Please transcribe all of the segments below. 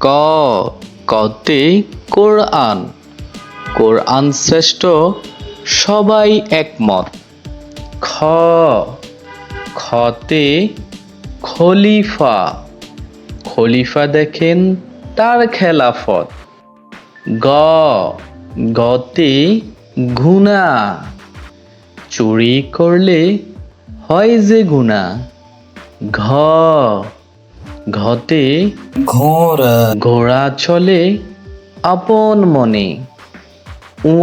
ক কতে কোরআন, কোরআন শ্রেষ্ঠ সবাই একমত। খ খতে খলিফা, খলিফা দেখেন তার খেলাফত। গ গতে গুনাহ, চুরি করলে হয় যে গুনাহ। ঘ ঘতে ঘোড়া, ঘোড়া চলে আপন মনে। উ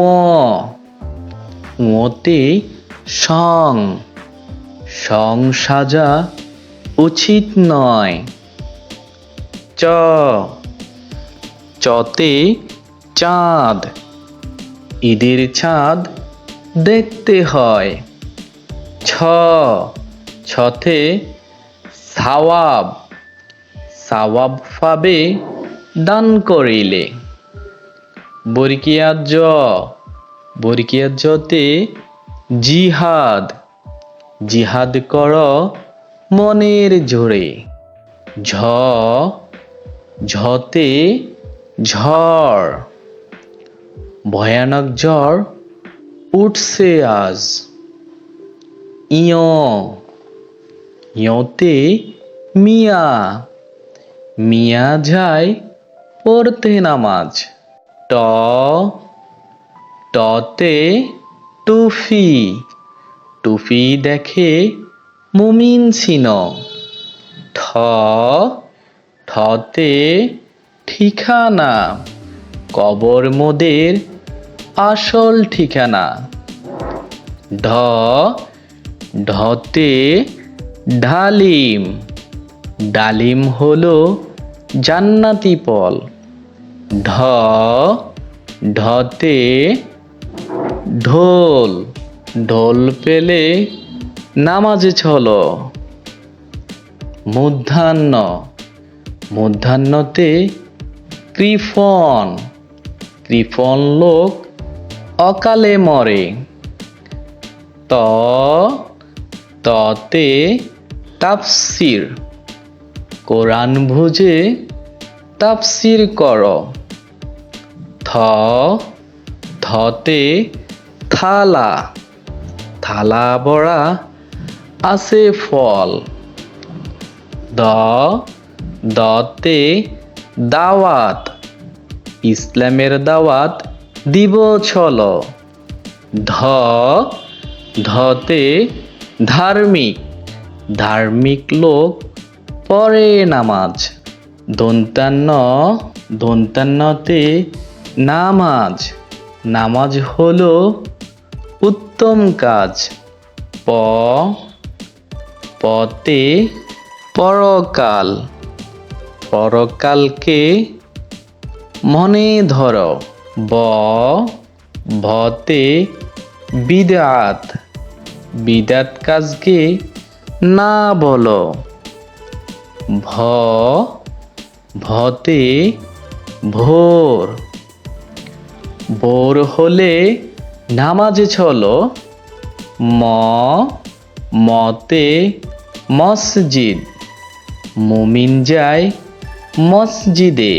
উতে সং, সং সাজা উচিত নয়। চ চতে চাঁদ, ঈদের চাঁদ দেখতে হয়। ছ ছতে সাওয়াব, সাওয়াব পাবে দান করিলে। বরকিয়া জ, বরকিয়া জতে জিহাদ, জিহাদ কর মনের জোরে। ঝ ঝতে ঝড়, ভয়ানক ঝড় উঠছে আজ। ইয় ইয়তে মিয়া, মিয়া যায় পড়তে নামাজ। ট টতে টুফি, টুফি দেখে মুমিন ছিন। ঠ ঠতে ঠিকানা, কবর মোদের আসল ঠিকানা। ঢ ঢতে ডালিম, ডালিম হলো জান্নাতি ফল। ঢ ঢতে ঢোল, ঢোল পেলে নামাজে চলো। মূর্ধন্য, মূর্ধন্যতে কৃপণ, কৃপণ লোক অকালে মরে। ত ততে তাফসির, কোরআন বুঝে তাফসির কর। থ থতে থালা, থালা ভরা আছে ফল। দ দতে দাওয়াত, ইসলামের দাওয়াত দিব চলো। ধ ধতে ধার্মিক, ধার্মিক লোক পড়ে নামাজ। দন্তান্ন দন্তান্নতে নামাজ, নামাজ হলো উত্তম কাজ। প পতে পরকাল, পরকালকে মনে ধরো। ব ভতে বিদআত, বিদআত কাজকে না বলো। ভ ভতে ভোর, ভোর হলে নামাজে চলো। ম মতে মসজিদ, মুমিন যায় মসজিদে।